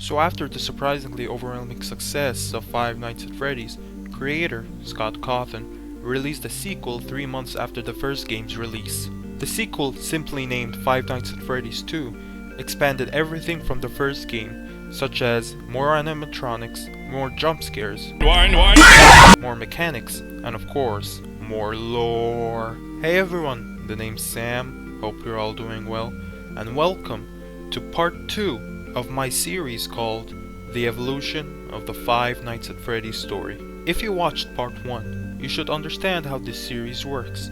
So after the surprisingly overwhelming success of Five Nights at Freddy's, creator Scott Cawthon released a sequel 3 months after the first game's release. The sequel, simply named Five Nights at Freddy's 2, expanded everything from the first game, such as more animatronics, more jump scares, more mechanics, and of course, more lore. Hey everyone, the name's Sam, hope you're all doing well, and welcome to part 2 of my series called The Evolution of the Five Nights at Freddy's story. If you watched part 1, you should understand how this series works,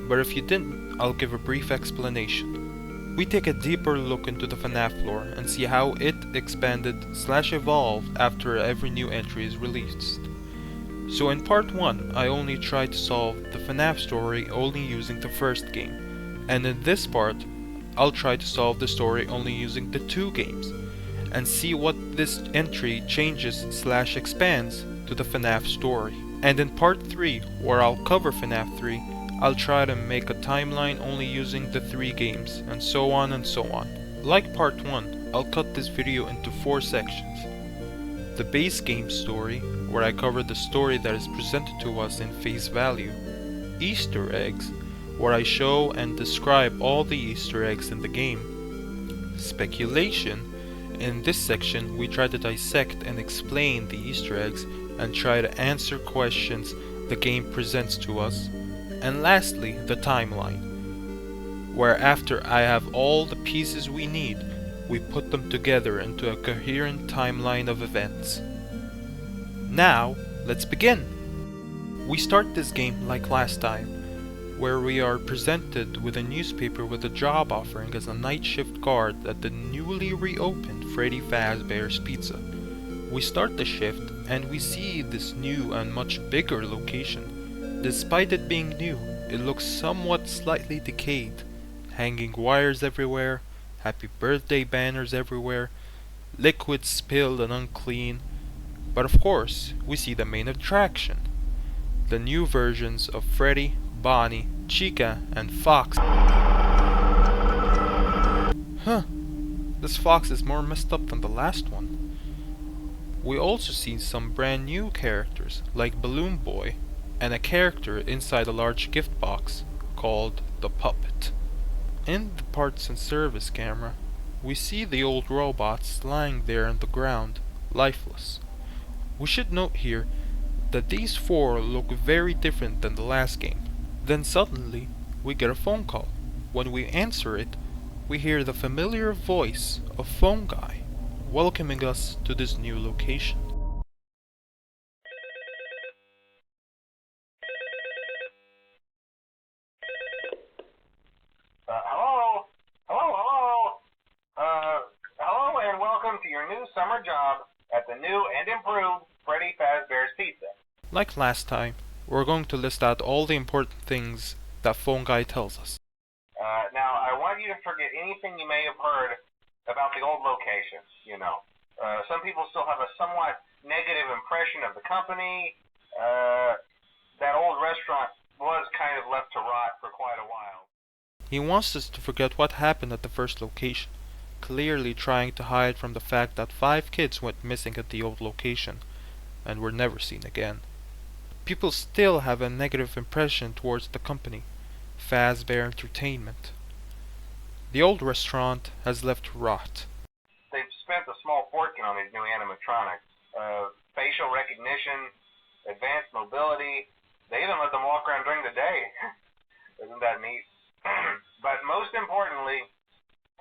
but if you didn't, I'll give a brief explanation. We take a deeper look into the FNaF lore and see how it expanded/evolved after every new entry is released. So in part 1, I only tried to solve the FNaF story only using the first game, and in this part, I'll try to solve the story only using the 2 games, and see what this entry changes/expands to the FNaF story. And in part 3, where I'll cover FNaF 3, I'll try to make a timeline only using the 3 games, and so on and so on. Like part 1, I'll cut this video into 4 sections. The base game story, where I cover the story that is presented to us in face value. Easter eggs, where I show and describe all the Easter eggs in the game. Speculation, in this section we try to dissect and explain the Easter eggs and try to answer questions the game presents to us. And lastly, the timeline, where after I have all the pieces we need, we put them together into a coherent timeline of events. Now, let's begin! We start this game like last time, where we are presented with a newspaper with a job offering as a night shift guard at the newly reopened Freddy Fazbear's Pizza. We start the shift and we see this new and much bigger location. Despite it being new, it looks somewhat slightly decayed, hanging wires everywhere, happy birthday banners everywhere, liquid spilled and unclean. But of course, we see the main attraction. The new versions of Freddy, Bonnie, Chica, and Fox. Huh, this Fox is more messed up than the last one. We also see some brand new characters, like Balloon Boy, and a character inside a large gift box called the Puppet. In the parts and service camera, we see the old robots lying there on the ground, lifeless. We should note here that these 4 look very different than the last game. Then suddenly, we get a phone call. When we answer it, we hear the familiar voice of Phone Guy, welcoming us to this new location. Hello and welcome to your new summer job at the new and improved Freddy Fazbear's Pizza. Like last time, we're going to list out all the important things that Phone Guy tells us. Now, I want you to forget anything you may have heard about the old location, some people still have a somewhat negative impression of the company. That old restaurant was kind of left to rot for quite a while. He wants us to forget what happened at the first location, clearly trying to hide from the fact that 5 kids went missing at the old location and were never seen again. People still have a negative impression towards the company, Fazbear Entertainment. The old restaurant has left to rot. They've spent a small fortune on these new animatronics. Facial recognition, advanced mobility. They even let them walk around during the day. Isn't that neat? But most importantly,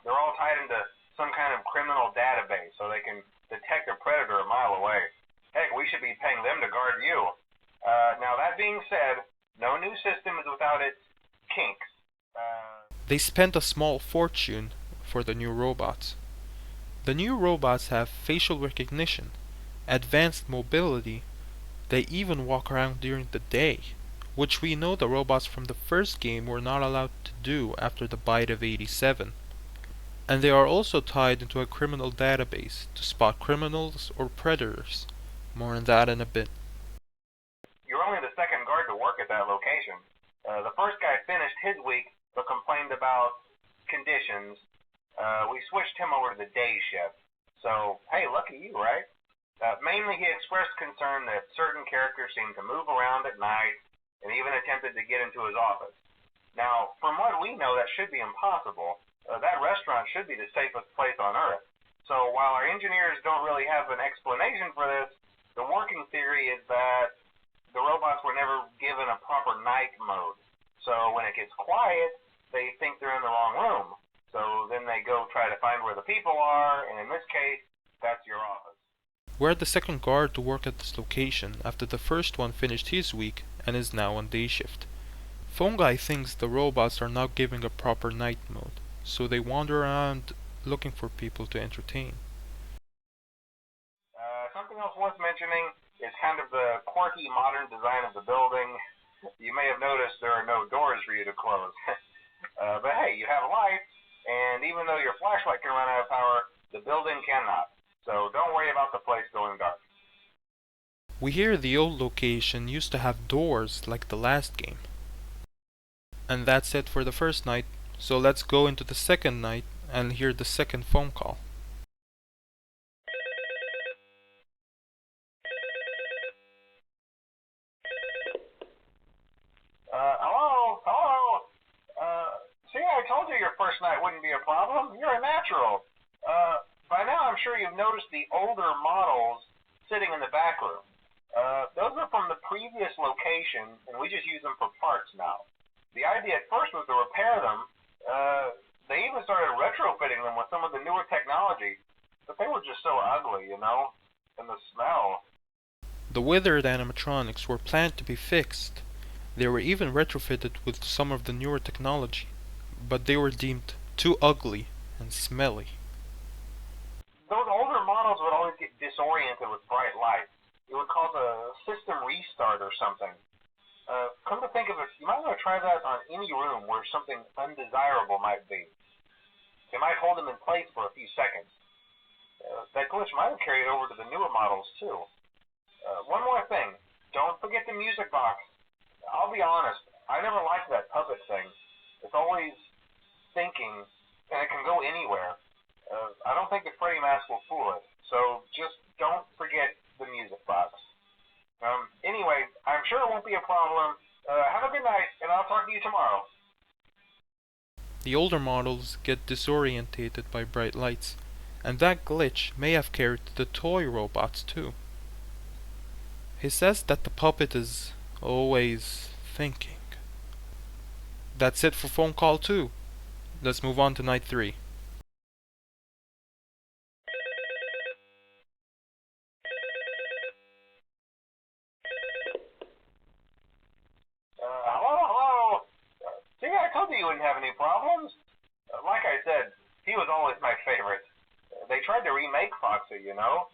they're all tied into some kind of criminal database so they can detect a predator a mile away. Heck, we should be paying them to guard you. Now that being said, no new system is without its kinks. They spent a small fortune for the new robots. The new robots have facial recognition, advanced mobility. They even walk around during the day, which we know the robots from the first game were not allowed to do after the bite of 87. And they are also tied into a criminal database to spot criminals or predators. More on that in a bit. You're only the second guard to work at that location. The first guy finished his week but complained about conditions. We switched him over to the day shift. So, hey, lucky you, right? Mainly, he expressed concern that certain characters seemed to move around at night and even attempted to get into his office. Now, from what we know, that should be impossible. That restaurant should be the safest place on Earth. So while our engineers don't really have an explanation for this, the working theory is that the robots were never given a proper night mode. So when it gets quiet, they think they're in the wrong room. So then they go try to find where the people are, and in this case, that's your office. We're the second guard to work at this location after the first one finished his week and is now on day shift. Phone Guy thinks the robots are not giving a proper night mode, so they wander around looking for people to entertain. Something else worth mentioning is kind of the quirky modern design of the building. You may have noticed there are no doors for you to close. But hey, you have lights, and even though your flashlight can run out of power, the building cannot. So don't worry about the place going dark. We hear the old location used to have doors like the last game. And that's it for the first night, so let's go into the second night and hear the second phone call. Hello? Hello? See, I told you your first night wouldn't be a problem. You're a natural. By now I'm sure you've noticed the older models sitting in the back room. Those are from the previous location, and we just use them for parts now. The idea at first was to repair them. They even started retrofitting them with some of the newer technology, but they were just so ugly, you know? And the smell. The withered animatronics were planned to be fixed. They were even retrofitted with some of the newer technology, but they were deemed too ugly and smelly. Those older models would always get disoriented with bright lights. It would cause a system restart or something. Come to think of it, you might want to try that on any room where something undesirable might be. It might hold them in place for a few seconds. That glitch might have carried over to the newer models too. One more thing, don't forget the music box. I'll be honest, I never liked that puppet thing. It's always thinking, and it can go anywhere. I don't think the Freddy mask will fool it, so just don't forget the music box. Anyway, I'm sure it won't be a problem. Have a good night, and I'll talk to you tomorrow. The older models get disorientated by bright lights, and that glitch may have carried to the toy robots too. He says that the puppet is always thinking. That's it for phone call 2. Let's move on to night 3. Hello? See, I told you wouldn't have any problems. Like I said, he was always my favorite. They tried to remake Foxy, you know?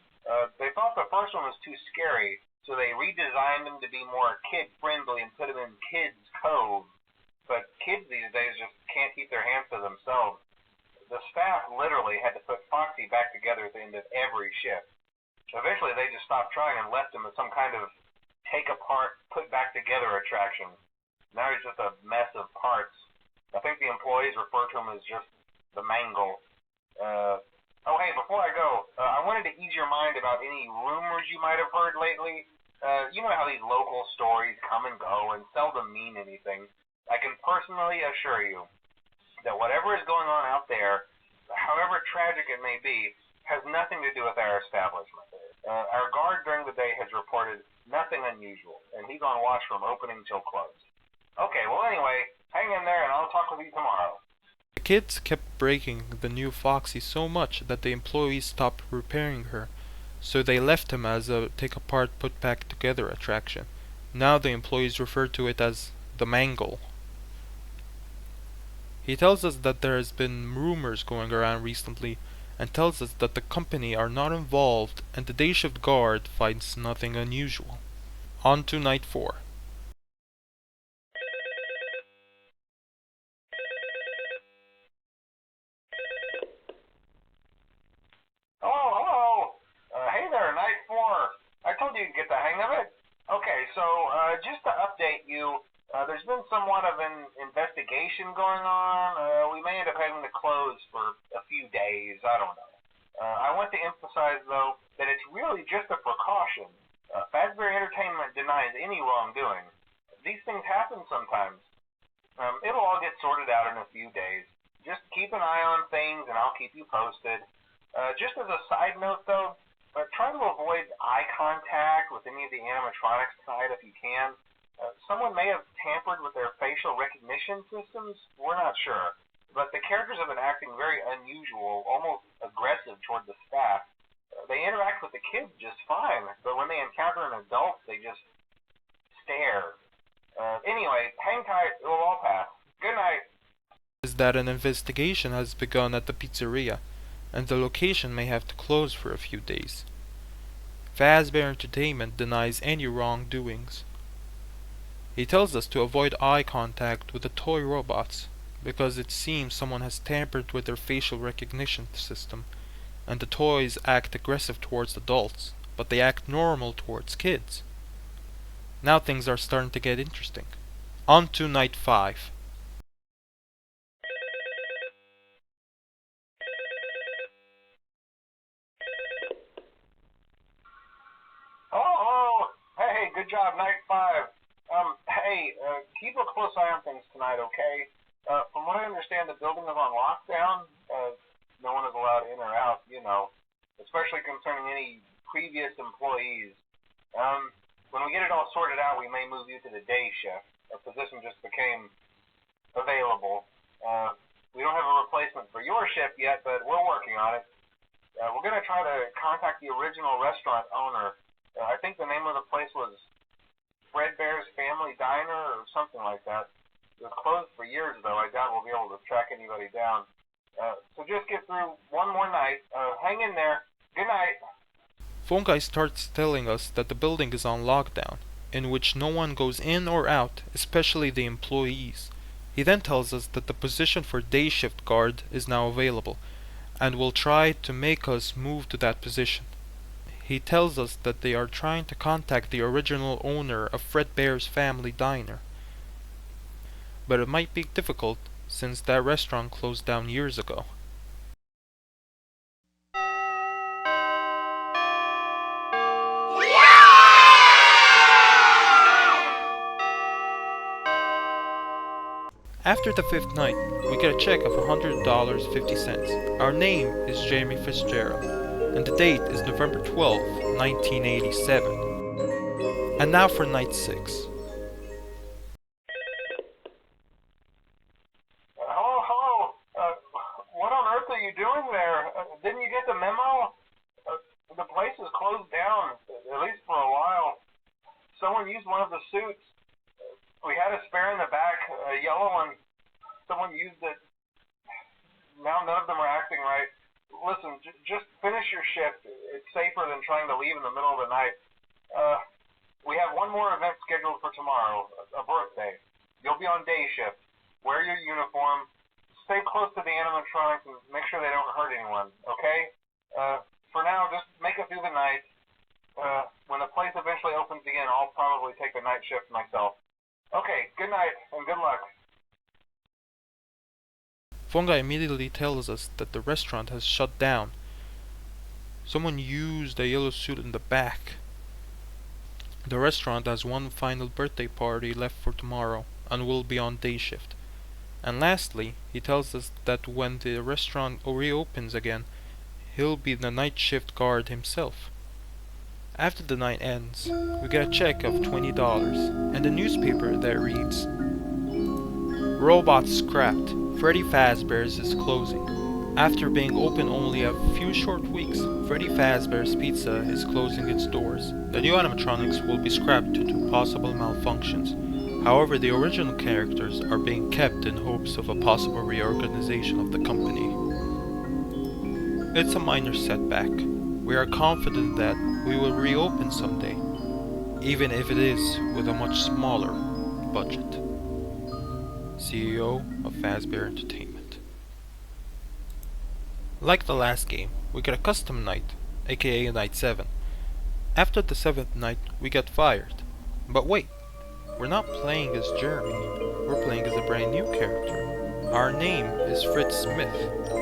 They thought the first one was too scary, so they redesigned him to be more kid-friendly and put him in Kids Cove. But kids these days just can't keep their hands to themselves. The staff literally had to put Foxy back together at the end of every shift. Eventually, they just stopped trying and left him as some kind of take-apart, put-back-together attraction. Now he's just a mess of parts. I think the employees refer to him as just the mangle. Oh, hey, before I go, I wanted to ease your mind about any rumors you might have heard lately. You know how these local stories come and go and seldom mean anything. I can personally assure you that whatever is going on out there, however tragic it may be, has nothing to do with our establishment. Our guard during the day has reported nothing unusual, and he's on watch from opening till close. Okay, well anyway, hang in there and I'll talk with you tomorrow. The kids kept breaking the new Foxy so much that the employees stopped repairing her, so they left him as a take-apart, put-back-together attraction. Now the employees refer to it as the mangle. He tells us that there has been rumors going around recently, and tells us that the company are not involved and the day shift guard finds nothing unusual. On to night 4. Hello. Hey there, night 4. I told you to get the hang of it. Okay, so just to update you, there's been somewhat of an investigation going on. We may end up having to close for a few days. I don't know. I went to just a precaution. Fazbear Entertainment denies any wrongdoing. These things happen sometimes. It'll all get sorted out in a few days. Just keep an eye on things and I'll keep you posted. Just as a side note though, try to avoid eye contact with any of the animatronics tonight if you can. Someone may have tampered with their facial recognition systems. We're not sure. But the characters have been acting very unusual, almost aggressive toward the staff. They interact with the kids just fine, but when they encounter an adult, they just stare. Anyway, hang tight, it will all pass. Good night. Is that an investigation has begun at the pizzeria, and the location may have to close for a few days. Fazbear Entertainment denies any wrongdoings. He tells us to avoid eye contact with the toy robots, because it seems someone has tampered with their facial recognition system, and the toys act aggressive towards adults, but they act normal towards kids. Now things are starting to get interesting. On to night 5. Oh, hey, good job, night 5. Keep a close eye on things tonight, okay? From what I understand, the building is on lockdown. No one is allowed in or out, especially concerning any previous employees. When we get it all sorted out, we may move you to the day shift. A position just became available. We don't have a replacement for your shift yet, but we're working on it. We're going to try to contact the original restaurant owner. I think the name of the place was Fredbear's Family Diner or something like that. It was closed for years, though. I doubt we'll be able to track anybody down. So just get through one more night. Hang in there. Good night. Phone guy starts telling us that the building is on lockdown, in which no one goes in or out, especially the employees. He then tells us that the position for day shift guard is now available, and will try to make us move to that position. He tells us that they are trying to contact the original owner of Fredbear's Family Diner. But it might be difficult since that restaurant closed down years ago. After the 5th night, we get a check of $100.50. Our name is Jamie Fitzgerald, and the date is November 12, 1987. And now for night 6. Hello. What on earth are you doing there? Didn't you get the memo? The place is closed down, at least for a while. Someone used one of the suits. We had a spare in the back, a yellow one. Someone used it. Now none of them are acting right. Listen, just finish your shift. It's safer than trying to leave in the middle of the night. We have one more event scheduled for tomorrow, a birthday. You'll be on day shift. Wear your uniform. Stay close to the animatronics and make sure they don't hurt anyone, okay? For now, just make it through the night. When the place eventually opens again, I'll probably take the night shift myself. Okay, good night and good luck. Fungi immediately tells us that the restaurant has shut down. Someone used a yellow suit in the back. The restaurant has one final birthday party left for tomorrow and will be on day shift. And lastly, he tells us that when the restaurant reopens again, he'll be the night shift guard himself. After the night ends, we get a check of $20 and a newspaper that reads, "Robots scrapped. Freddy Fazbear's is closing. After being open only a few short weeks, Freddy Fazbear's Pizza is closing its doors. The new animatronics will be scrapped due to possible malfunctions. However, the original characters are being kept in hopes of a possible reorganization of the company." It's a minor setback. We are confident that we will reopen someday, even if it is with a much smaller budget. CEO of Fazbear Entertainment. Like the last game, we get a custom night, aka night 7. After the 7th night, we get fired. But wait, we're not playing as Jeremy, we're playing as a brand new character. Our name is Fritz Smith,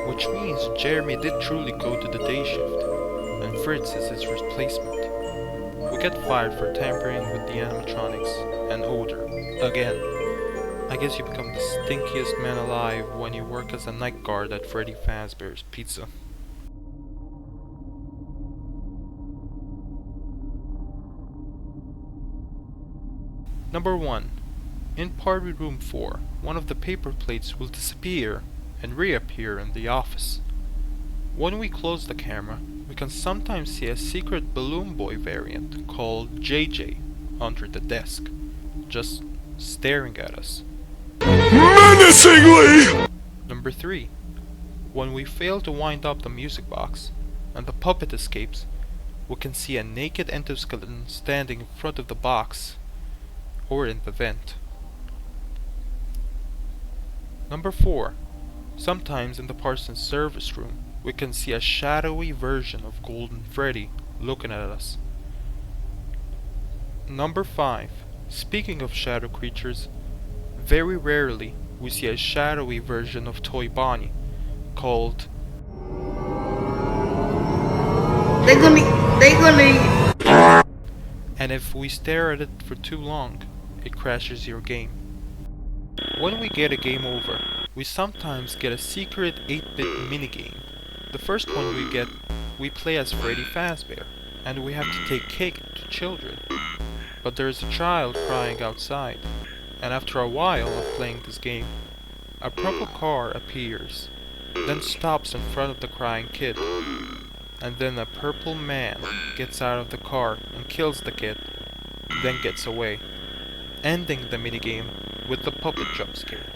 which means Jeremy did truly go to the day shift, and Fritz is his replacement. We get fired for tampering with the animatronics and odor. Again. I guess you become the stinkiest man alive when you work as a night guard at Freddy Fazbear's Pizza. Number 1. In Party Room 4, one of the paper plates will disappear and reappear in the office. When we close the camera, we can sometimes see a secret Balloon Boy variant called JJ under the desk, just staring at us. Menacingly! Number 3. When we fail to wind up the music box, and the puppet escapes, we can see a naked endoskeleton standing in front of the box, or in the vent. Number 4. Sometimes in the Parsons service room, we can see a shadowy version of Golden Freddy looking at us. Number 5. Speaking of shadow creatures, very rarely we see a shadowy version of Toy Bonnie, called They gonna and if we stare at it for too long, it crashes your game. When we get a game over, we sometimes get a secret 8-bit minigame. The first one we play as Freddy Fazbear, and we have to take cake to children. But there is a child crying outside, and after a while of playing this game, a purple car appears, then stops in front of the crying kid, and then a purple man gets out of the car and kills the kid, then gets away, ending the minigame with the puppet jump scare.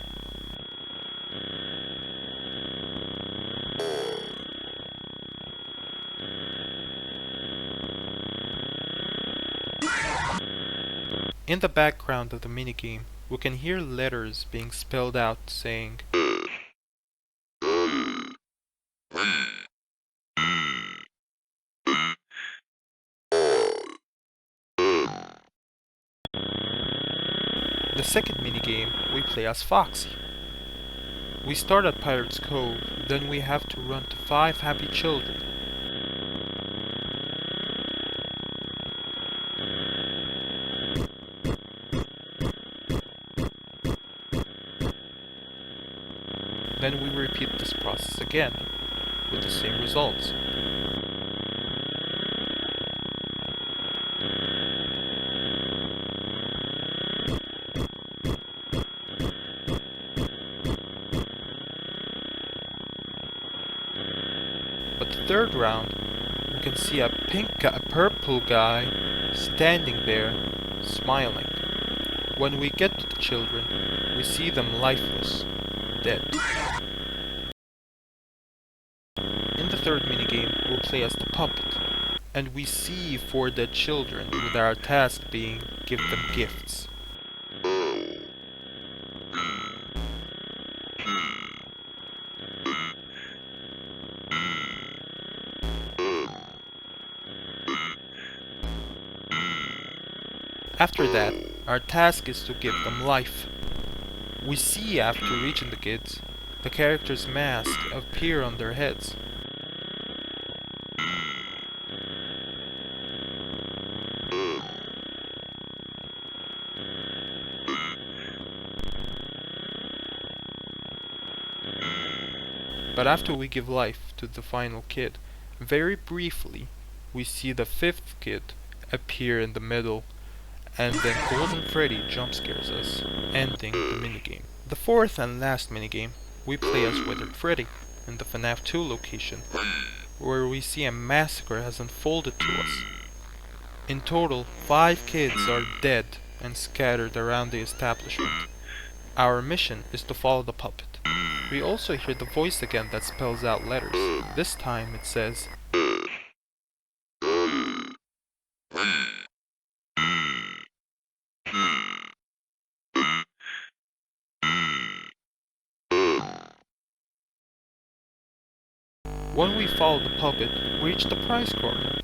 In the background of the minigame, we can hear letters being spelled out saying the second minigame we play as Foxy. We start at Pirate's Cove, then we have to run to 5 happy children. Then we repeat this process again, with the same results. But the third round, we can see a purple guy standing there, smiling. When we get to the children, we see them lifeless, dead. In the third minigame, we'll play as the puppet, and we see 4 dead children, with our task being give them gifts. After that, our task is to give them life. We see after reaching the kids, the characters' masks appear on their heads. But after we give life to the final kid, very briefly, we see the 5th kid appear in the middle, and then Golden Freddy jump scares us, ending the minigame. The 4th and last minigame, we play as Withered Freddy in the FNaF 2 location, where we see a massacre has unfolded to us. In total, 5 kids are dead and scattered around the establishment. Our mission is to follow the puppet. We also hear the voice again that spells out letters. This time it says when we follow the puppet, we reach the prize corner,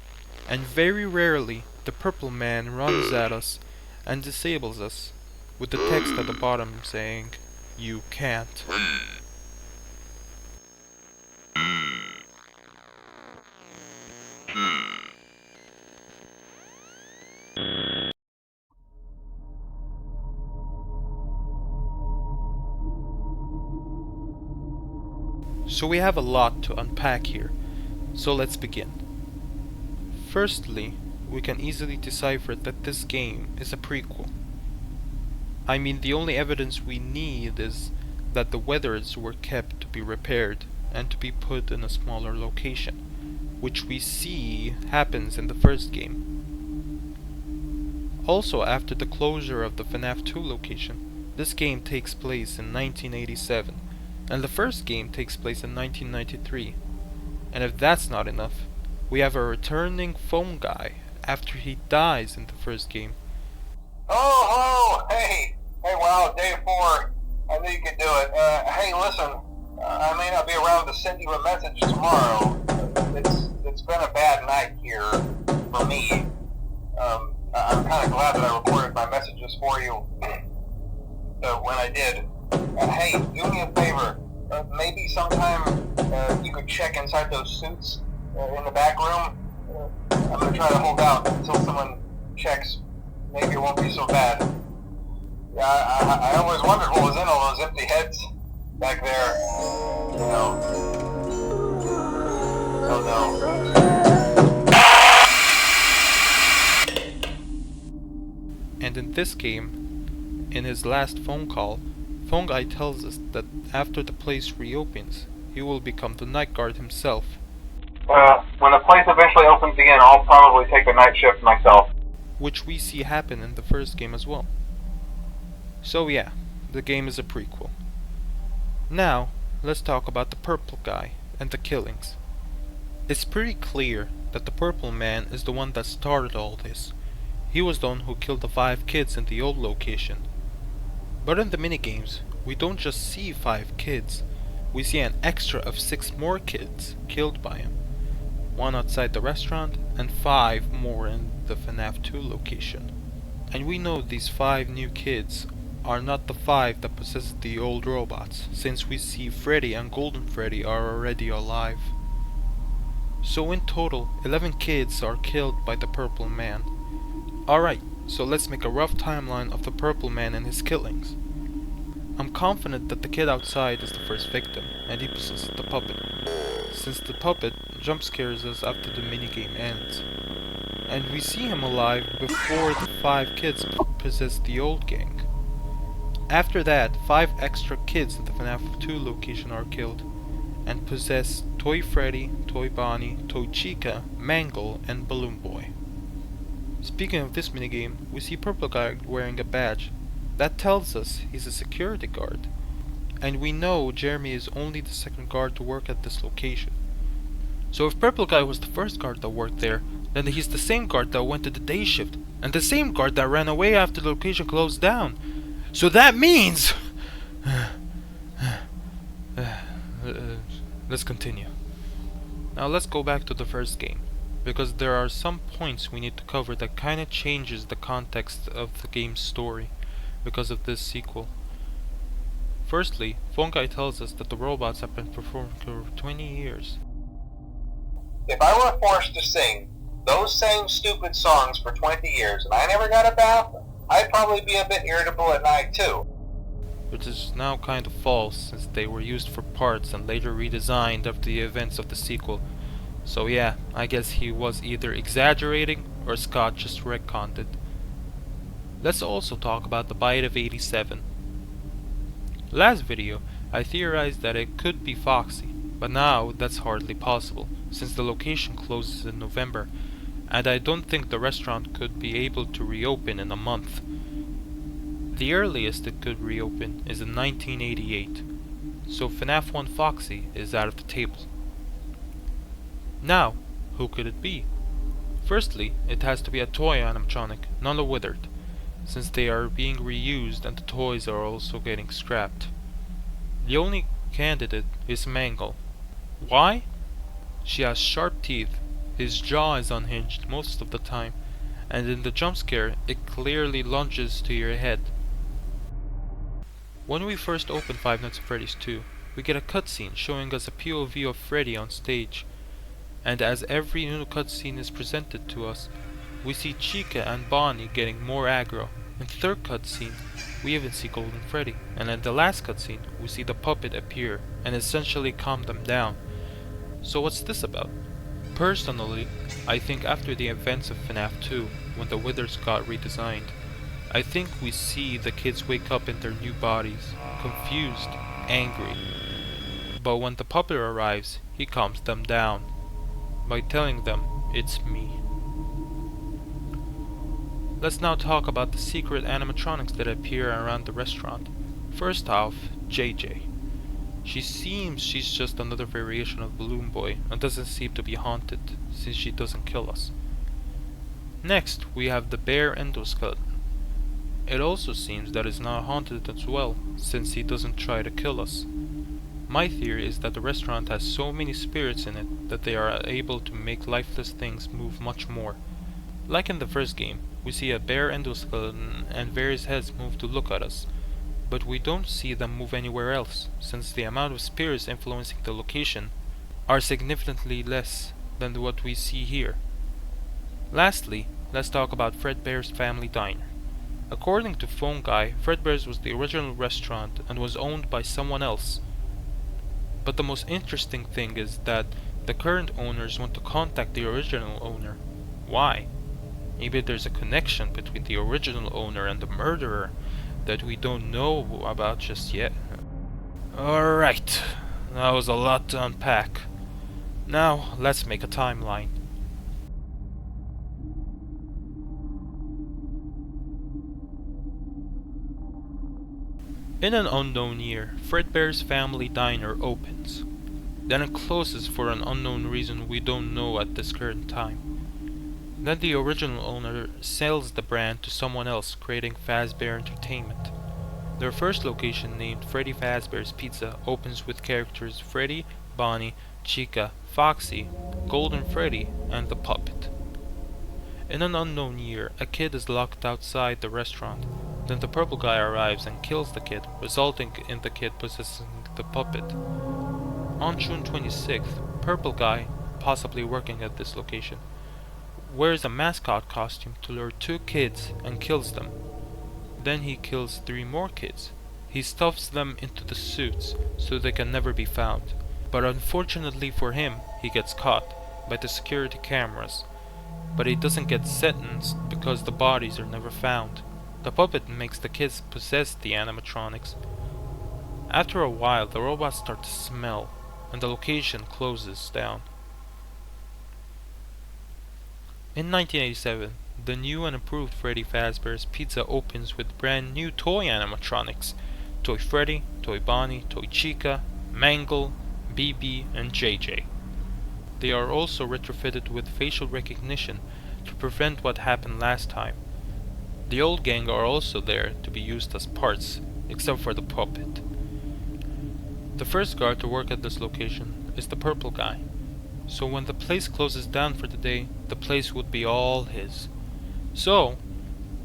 and very rarely the purple man runs at us and disables us, with the text at the bottom saying, "You can't." So we have a lot to unpack here, so let's begin. Firstly, we can easily decipher that this game is a prequel. I mean, the only evidence we need is that the weathers were kept to be repaired and to be put in a smaller location, which we see happens in the first game. Also, after the closure of the FNaF 2 location, this game takes place in 1987, and the first game takes place in 1993. And if that's not enough, we have a returning phone guy after he dies in the first game. Oh, hey, wow, day 4. I knew you could do it. Hey, listen, I may not be around to send you a message tomorrow. It's been a bad night here for me. I'm kind of glad that I recorded my messages for you when I did. Hey, do me a favor. Maybe sometime you could check inside those suits in the back room. I'm going to try to hold out until someone checks. Maybe it won't be so bad. Yeah, I always wondered what was in all those empty heads back there. You know. Oh no. And in this game, in his last phone call, Phone Guy tells us that after the place reopens, he will become the night guard himself. When the place eventually opens again, I'll probably take the night shift myself. Which we see happen in the first game as well. So yeah, the game is a prequel. Now, let's talk about the purple guy and the killings. It's pretty clear that the purple man is the one that started all this. He was the one who killed the 5 kids in the old location. But in the minigames, we don't just see 5 kids, we see an extra of 6 more kids killed by him. 1 outside the restaurant, and 5 more in the FNaF 2 location. And we know these 5 new kids are not the 5 that possess the old robots, since we see Freddy and Golden Freddy are already alive. So in total, 11 kids are killed by the Purple Man. Alright, so let's make a rough timeline of the Purple Man and his killings. I'm confident that the kid outside is the first victim, and he possesses the puppet, since the puppet jump scares us after the minigame ends. And we see him alive before the 5 kids possess the old gang. After that, 5 extra kids in the FNaF 2 location are killed, and possess Toy Freddy, Toy Bonnie, Toy Chica, Mangle, and Balloon Boy. Speaking of this minigame, we see Purple Guy wearing a badge. That tells us he's a security guard. And we know Jeremy is only the second guard to work at this location. So if Purple Guy was the first guard that worked there, then he's the same guard that went to the day shift, and the same guard that ran away after the location closed down. So that means... let's continue. Now let's go back to the first game, because there are some points we need to cover that kinda changes the context of the game's story because of this sequel. Firstly, Phone Guy tells us that the robots have been performing for 20 years. If I were forced to sing those same stupid songs for 20 years and I never got a bath, I'd probably be a bit irritable at night too. Which is now kind of false, since they were used for parts and later redesigned after the events of the sequel. So yeah, I guess he was either exaggerating or Scott just retconned it. Let's also talk about the Bite of 87. Last video, I theorized that it could be Foxy, but now that's hardly possible, since the location closes in November, and I don't think the restaurant could be able to reopen in a month. The earliest it could reopen is in 1988, so FNaF 1 Foxy is out of the table. Now, who could it be? Firstly, it has to be a toy animatronic, not a withered, since they are being reused and the toys are also getting scrapped. The only candidate is Mangle. Why? She has sharp teeth, his jaw is unhinged most of the time, and in the jump scare it clearly lunges to your head. When we first open Five Nights at Freddy's 2, we get a cutscene showing us a POV of Freddy on stage, and as every new cutscene is presented to us, we see Chica and Bonnie getting more aggro. In the third cutscene, We even see Golden Freddy, and in the last cutscene, we see the puppet appear and essentially calm them down. So what's this about? Personally, I think after the events of FNaF 2, when the Withers got redesigned, I think we see the kids wake up in their new bodies, confused, angry. But when the puppet arrives, he calms them down by telling them, "It's me." Let's now talk about the secret animatronics that appear around the restaurant. First off, JJ. She's just another variation of Balloon Boy and doesn't seem to be haunted, since she doesn't kill us. Next, we have the bear endoskeleton. It also seems that it's not haunted as well, since he doesn't try to kill us. My theory is that the restaurant has so many spirits in it that they are able to make lifeless things move much more. Like in the first game, we see a bear endoskeleton and various heads move to look at us, but we don't see them move anywhere else, since the amount of spirits influencing the location are significantly less than what we see here. Lastly, let's talk about Fredbear's Family Diner. According to Phone Guy, Fredbear's was the original restaurant and was owned by someone else. But the most interesting thing is that the current owners want to contact the original owner. Why? Maybe there's a connection between the original owner and the murderer that we don't know about just yet. Alright, that was a lot to unpack. Now, let's make a timeline. In an unknown year, Fredbear's Family Diner opens. Then it closes for an unknown reason we don't know at this current time. Then the original owner sells the brand to someone else, creating Fazbear Entertainment. Their first location, named Freddy Fazbear's Pizza, opens with characters Freddy, Bonnie, Chica, Foxy, Golden Freddy, and the puppet. In an unknown year, a kid is locked outside the restaurant. Then the purple guy arrives and kills the kid, resulting in the kid possessing the puppet. On June 26th, Purple Guy, possibly working at this location, wears a mascot costume to lure 2 kids and kills them. Then he kills 3 more kids. He stuffs them into the suits so they can never be found. But unfortunately for him, he gets caught by the security cameras. But he doesn't get sentenced because the bodies are never found. The puppet makes the kids possess the animatronics. After a while, the robots start to smell, and the location closes down. In 1987, the new and improved Freddy Fazbear's Pizza opens with brand new toy animatronics: Toy Freddy, Toy Bonnie, Toy Chica, Mangle, BB, and JJ. They are also retrofitted with facial recognition to prevent what happened last time. The old gang are also there to be used as parts, except for the puppet. The first guard to work at this location is the purple guy. So when the place closes down for the day, the place would be all his. So,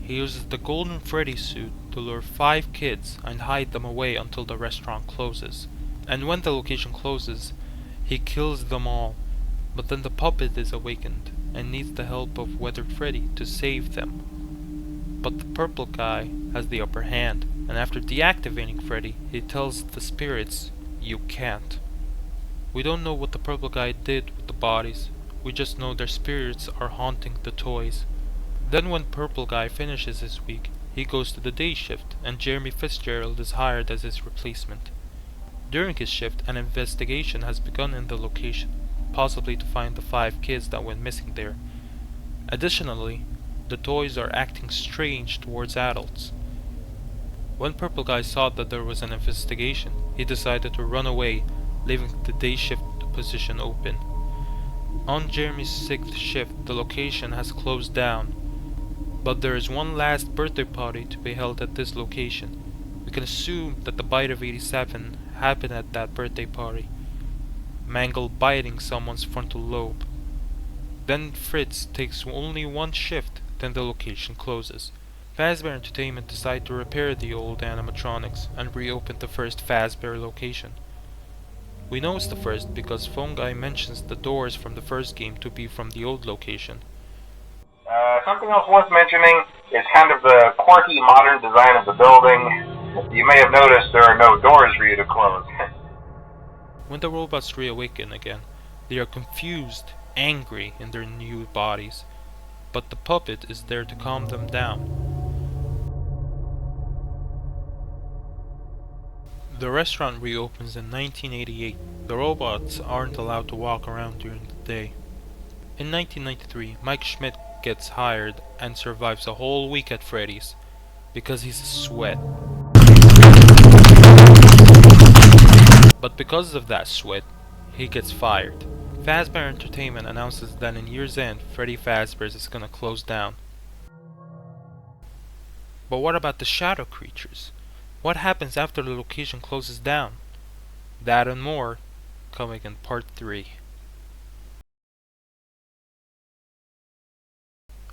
he uses the Golden Freddy suit to lure 5 kids and hide them away until the restaurant closes. And when the location closes, he kills them all. But then the puppet is awakened and needs the help of Weathered Freddy to save them. But the purple guy has the upper hand, and after deactivating Freddy, he tells the spirits, "You can't." We don't know what the purple guy did with the bodies, we just know their spirits are haunting the toys. Then when purple guy finishes his week, he goes to the day shift, and Jeremy Fitzgerald is hired as his replacement. During his shift, an investigation has begun in the location, possibly to find the 5 kids that went missing there. Additionally, the toys are acting strange towards adults. When purple guy saw that there was an investigation, he decided to run away, leaving the day shift position open. On Jeremy's 6th shift, the location has closed down, but there is one last birthday party to be held at this location. We can assume that the bite of 87 happened at that birthday party, Mangle biting someone's frontal lobe. Then Fritz takes only one shift, then the location closes. Fazbear Entertainment decide to repair the old animatronics and reopen the first Fazbear location. We know it's the first because Phone Guy mentions the doors from the first game to be from the old location. Something else worth mentioning is kind of the quirky modern design of the building. You may have noticed there are no doors for you to close. When the robots reawaken again, they are confused, angry in their new bodies, but the puppet is there to calm them down. The restaurant reopens in 1988. The robots aren't allowed to walk around during the day. In 1993, Mike Schmidt gets hired and survives a whole week at Freddy's because he's a sweat. But because of that sweat, he gets fired. Fazbear Entertainment announces that in year's end, Freddy Fazbear's is gonna close down. But what about the shadow creatures? What happens after the location closes down? That and more, coming in part 3.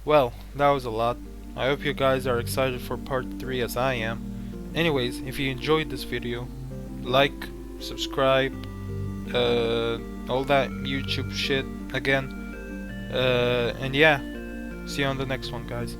Well, that was a lot. I hope you guys are excited for part 3 as I am. Anyways, if you enjoyed this video, like, subscribe, all that YouTube shit again. And yeah, see you on the next one, guys.